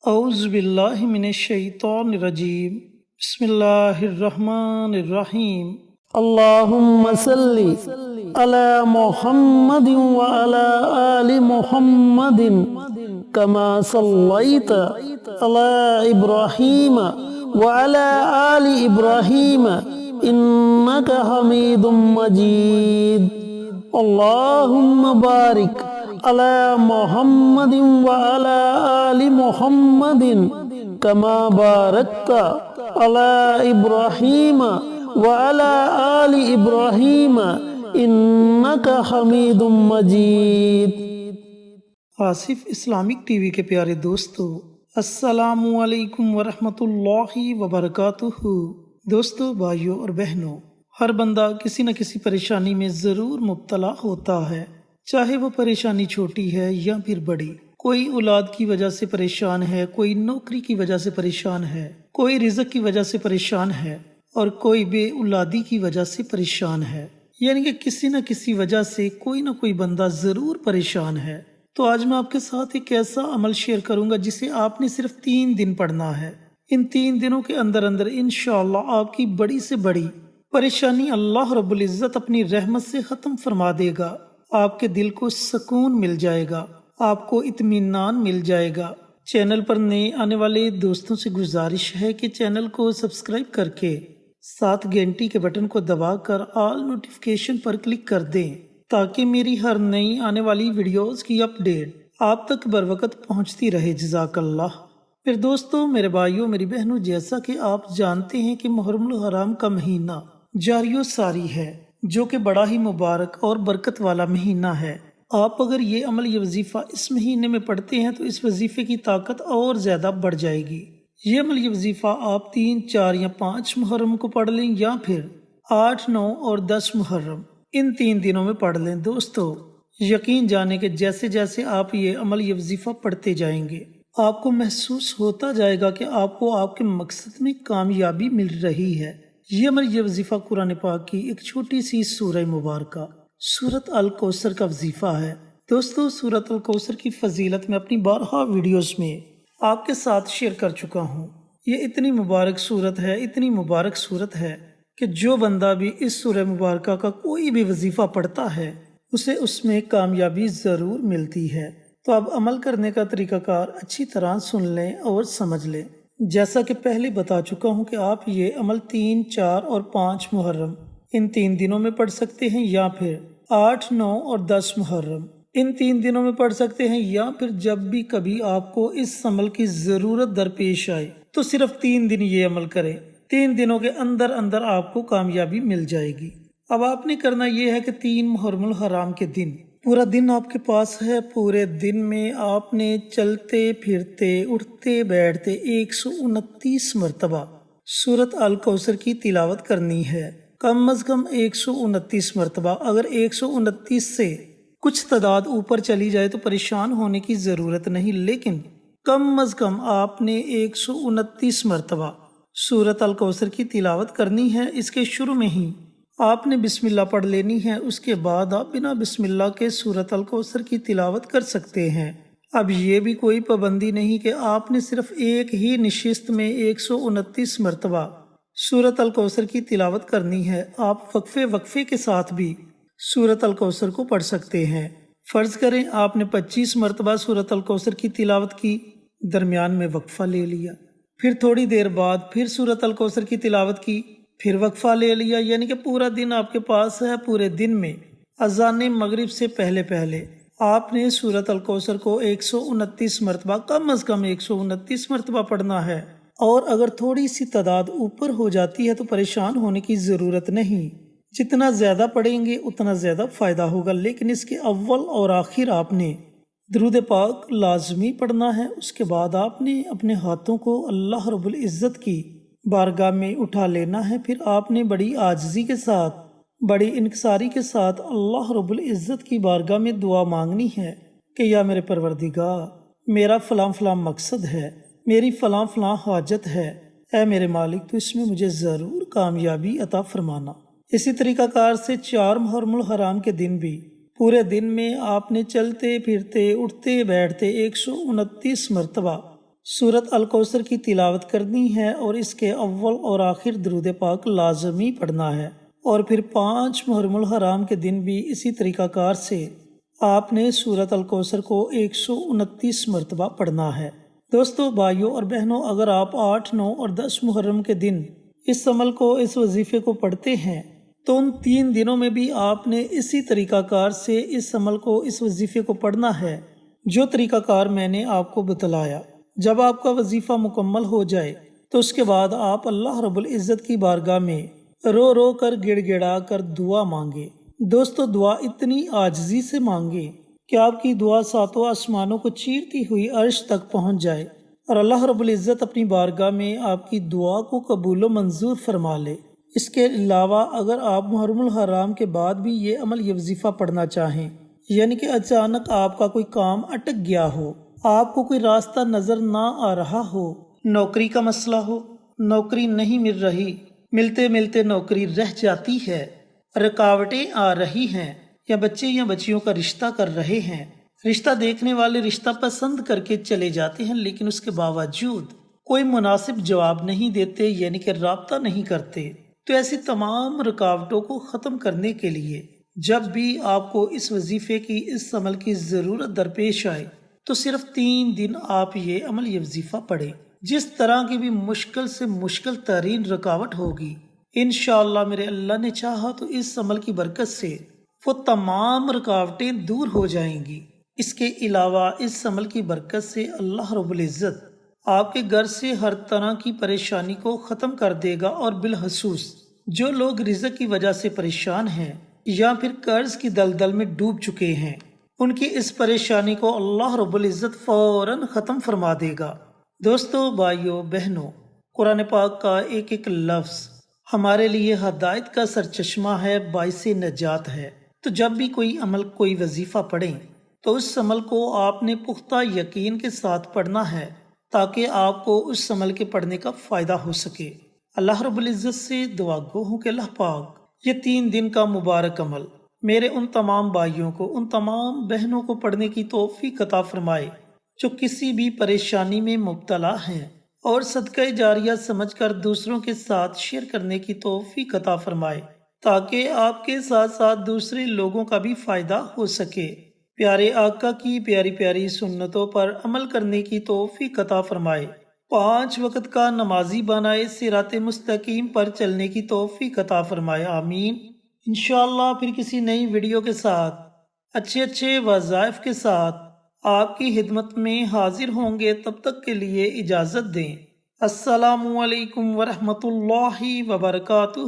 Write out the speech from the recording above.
اعوذ باللہ من الشیطان الرجیم بسم اللہ الرحمن الرحیم اللہم صلی علی محمد وعلی آل محمد کما صلیت علی ابراہیم وعلی آل ابراہیم انک حمید مجید اللہم بارک علی محمد وعلی آل محمد کما بارکت علی ابراہیم وعلی آل ابراہیم انک حمید مجید۔ آصف اسلامک ٹی وی کے پیارے دوستو، السلام علیکم ورحمۃ اللہ وبرکاتہ۔ دوستو، بھائیوں اور بہنوں، ہر بندہ کسی نہ کسی پریشانی میں ضرور مبتلا ہوتا ہے، چاہے وہ پریشانی چھوٹی ہے یا پھر بڑی۔ کوئی اولاد کی وجہ سے پریشان ہے، کوئی نوکری کی وجہ سے پریشان ہے، کوئی رزق کی وجہ سے پریشان ہے، اور کوئی بے اولادی کی وجہ سے پریشان ہے۔ یعنی کہ کسی نہ کسی وجہ سے کوئی نہ کوئی بندہ ضرور پریشان ہے۔ تو آج میں آپ کے ساتھ ایک ایسا عمل شیئر کروں گا جسے آپ نے صرف 3 دن پڑھنا ہے۔ ان 3 دنوں کے اندر انشاءاللہ آپ کی بڑی سے بڑی پریشانی اللہ رب العزت اپنی رحمت سے ختم فرما دے گا۔ آپ کے دل کو سکون مل جائے گا، آپ کو اطمینان مل جائے گا۔ چینل پر نئے آنے والے دوستوں سے گزارش ہے کہ چینل کو سبسکرائب کر کے ساتھ گھنٹی کے بٹن کو دبا کر آل نوٹیفیکیشن پر کلک کر دیں تاکہ میری ہر نئی آنے والی ویڈیوز کی اپڈیٹ آپ تک بروقت پہنچتی رہے۔ جزاک اللہ۔ پھر دوستو، میرے بھائیوں، میری بہنوں، جیسا کہ آپ جانتے ہیں کہ محرم الحرام کا مہینہ جاری و ساری ہے، جو کہ بڑا ہی مبارک اور برکت والا مہینہ ہے۔ آپ اگر یہ عمل، یہ وظیفہ اس مہینے میں پڑھتے ہیں تو اس وظیفے کی طاقت اور زیادہ بڑھ جائے گی۔ یہ عمل، یہ وظیفہ آپ 3، 4 یا 5 محرم کو پڑھ لیں یا پھر 8، 9 اور 10 محرم، ان 3 دنوں میں پڑھ لیں۔ دوستو، یقین جانے کہ جیسے جیسے آپ یہ عمل، یہ وظیفہ پڑھتے جائیں گے، آپ کو محسوس ہوتا جائے گا کہ آپ کو آپ کے مقصد میں کامیابی مل رہی ہے۔ یہ عمل، یہ وظیفہ قرآن پاک کی ایک چھوٹی سی سورہ مبارکہ سورۃ الکوثر کا وظیفہ ہے۔ دوستو، سورۃ الکوثر کی فضیلت میں اپنی بارہا ویڈیوز میں آپ کے ساتھ شیئر کر چکا ہوں۔ یہ اتنی مبارک صورت ہے، اتنی مبارک صورت ہے کہ جو بندہ بھی اس سورہ مبارکہ کا کوئی بھی وظیفہ پڑھتا ہے اسے اس میں کامیابی ضرور ملتی ہے۔ تو اب عمل کرنے کا طریقہ کار اچھی طرح سن لیں اور سمجھ لیں۔ جیسا کہ پہلے بتا چکا ہوں کہ آپ یہ عمل 3، 4 اور 5 محرم، ان 3 دنوں میں پڑھ سکتے ہیں یا پھر 8، 9 اور 10 محرم، ان 3 دنوں میں پڑھ سکتے ہیں، یا پھر جب بھی کبھی آپ کو اس عمل کی ضرورت درپیش آئے تو صرف 3 دن یہ عمل کریں۔ 3 دنوں کے اندر آپ کو کامیابی مل جائے گی۔ اب آپ نے کرنا یہ ہے کہ 3 محرم الحرام کے دن پورا دن آپ کے پاس ہے۔ پورے دن میں آپ نے چلتے پھرتے اٹھتے بیٹھتے 129 مرتبہ سورۃ الکوثر کی تلاوت کرنی ہے۔ کم از کم 129 مرتبہ۔ اگر 129 سے کچھ تعداد اوپر چلی جائے تو پریشان ہونے کی ضرورت نہیں، لیکن کم از کم آپ نے 129 مرتبہ سورۃ الکوثر کی تلاوت کرنی ہے۔ اس کے شروع میں ہی آپ نے بسم اللہ پڑھ لینی ہے، اس کے بعد آپ بنا بسم اللہ کے سورۃ الکوثر کی تلاوت کر سکتے ہیں۔ اب یہ بھی کوئی پابندی نہیں کہ آپ نے صرف ایک ہی نشست میں 129 مرتبہ سورۃ الکوثر کی تلاوت کرنی ہے۔ آپ وقفے کے ساتھ بھی سورۃ الکوثر کو پڑھ سکتے ہیں۔ فرض کریں آپ نے 25 مرتبہ سورۃ الکوثر کی تلاوت کی، درمیان میں وقفہ لے لیا، پھر تھوڑی دیر بعد پھر سورۃ الکوثر کی تلاوت کی، پھر وقفہ لے لیا، یعنی کہ پورا دن آپ کے پاس ہے۔ پورے دن میں اذان مغرب سے پہلے آپ نے سورۃ الکوثر کو 129 مرتبہ، کم از کم 129 مرتبہ پڑھنا ہے۔ اور اگر تھوڑی سی تعداد اوپر ہو جاتی ہے تو پریشان ہونے کی ضرورت نہیں، جتنا زیادہ پڑھیں گے اتنا زیادہ فائدہ ہوگا۔ لیکن اس کے اول اور آخر آپ نے درود پاک لازمی پڑھنا ہے۔ اس کے بعد آپ نے اپنے ہاتھوں کو اللہ رب العزت کی بارگاہ میں اٹھا لینا ہے۔ پھر آپ نے بڑی عاجزی کے ساتھ، بڑی انکساری کے ساتھ اللہ رب العزت کی بارگاہ میں دعا مانگنی ہے کہ یا میرے پروردگار، میرا فلاں فلاں مقصد ہے، میری فلاں فلاں حاجت ہے، اے میرے مالک تو اس میں مجھے ضرور کامیابی عطا فرمانا۔ اسی طریقہ کار سے 4 محرم الحرام کے دن بھی پورے دن میں آپ نے چلتے پھرتے اٹھتے بیٹھتے 129 مرتبہ سورت الکوثر کی تلاوت کرنی ہے اور اس کے اول اور آخر درود پاک لازمی پڑھنا ہے، اور پھر 5 محرم الحرام کے دن بھی اسی طریقہ کار سے آپ نے سورت الکوثر کو 129 مرتبہ پڑھنا ہے۔ دوستو، بھائیوں اور بہنوں، اگر آپ 8، 9 اور 10 محرم کے دن اس عمل کو، اس وظیفے کو پڑھتے ہیں تو ان 3 دنوں میں بھی آپ نے اسی طریقہ کار سے اس عمل کو، اس وظیفے کو پڑھنا ہے جو طریقہ کار میں نے آپ کو بتلایا۔ جب آپ کا وظیفہ مکمل ہو جائے تو اس کے بعد آپ اللہ رب العزت کی بارگاہ میں رو رو کر، گڑ گڑا کر دعا مانگے۔ دوستو، دعا اتنی عاجزی سے مانگے کہ آپ کی دعا 7 آسمانوں کو چیرتی ہوئی عرش تک پہنچ جائے اور اللہ رب العزت اپنی بارگاہ میں آپ کی دعا کو قبول و منظور فرما لے۔ اس کے علاوہ اگر آپ محرم الحرام کے بعد بھی یہ عمل، یہ وظیفہ پڑھنا چاہیں، یعنی کہ اچانک آپ کا کوئی کام اٹک گیا ہو، آپ کو کوئی راستہ نظر نہ آ رہا ہو، نوکری کا مسئلہ ہو، نوکری نہیں مل رہی، ملتے ملتے نوکری رہ جاتی ہے، رکاوٹیں آ رہی ہیں، یا بچے یا بچیوں کا رشتہ کر رہے ہیں، رشتہ دیکھنے والے رشتہ پسند کر کے چلے جاتے ہیں، لیکن اس کے باوجود کوئی مناسب جواب نہیں دیتے، یعنی کہ رابطہ نہیں کرتے، تو ایسی تمام رکاوٹوں کو ختم کرنے کے لیے جب بھی آپ کو اس وظیفے کی، اس عمل کی ضرورت درپیش آئے تو صرف 3 دن آپ یہ عمل، یہ وظیفہ پڑھیں۔ جس طرح کی بھی مشکل سے مشکل ترین رکاوٹ ہوگی، انشاءاللہ میرے اللہ نے چاہا تو اس عمل کی برکت سے وہ تمام رکاوٹیں دور ہو جائیں گی۔ اس کے علاوہ اس عمل کی برکت سے اللہ رب العزت آپ کے گھر سے ہر طرح کی پریشانی کو ختم کر دے گا، اور بالخصوص جو لوگ رزق کی وجہ سے پریشان ہیں یا پھر قرض کی دلدل میں ڈوب چکے ہیں، ان کی اس پریشانی کو اللہ رب العزت فوراً ختم فرما دے گا۔ دوستو، بھائیوں، بہنوں، قرآن پاک کا ایک ایک لفظ ہمارے لیے ہدایت کا سرچشمہ ہے، باعث نجات ہے۔ تو جب بھی کوئی عمل، کوئی وظیفہ پڑھیں تو اس عمل کو آپ نے پختہ یقین کے ساتھ پڑھنا ہے تاکہ آپ کو اس عمل کے پڑھنے کا فائدہ ہو سکے۔ اللہ رب العزت سے دعا گو ہوں کہ اللہ پاک یہ 3 دن کا مبارک عمل میرے ان تمام بھائیوں کو، ان تمام بہنوں کو پڑھنے کی توفیق عطا فرمائے جو کسی بھی پریشانی میں مبتلا ہیں، اور صدقہ جاریہ سمجھ کر دوسروں کے ساتھ شیئر کرنے کی توفیق عطا فرمائے تاکہ آپ کے ساتھ ساتھ دوسرے لوگوں کا بھی فائدہ ہو سکے۔ پیارے آقا کی پیاری پیاری سنتوں پر عمل کرنے کی توفیق عطا فرمائے، 5 وقت کا نمازی بنائے، صراط مستقیم پر چلنے کی توفیق عطا فرمائے، آمین۔ انشاءاللہ پھر کسی نئی ویڈیو کے ساتھ، اچھے وظائف کے ساتھ آپ کی خدمت میں حاضر ہوں گے۔ تب تک کے لیے اجازت دیں۔ السلام علیکم ورحمۃ اللہ وبرکاتہ۔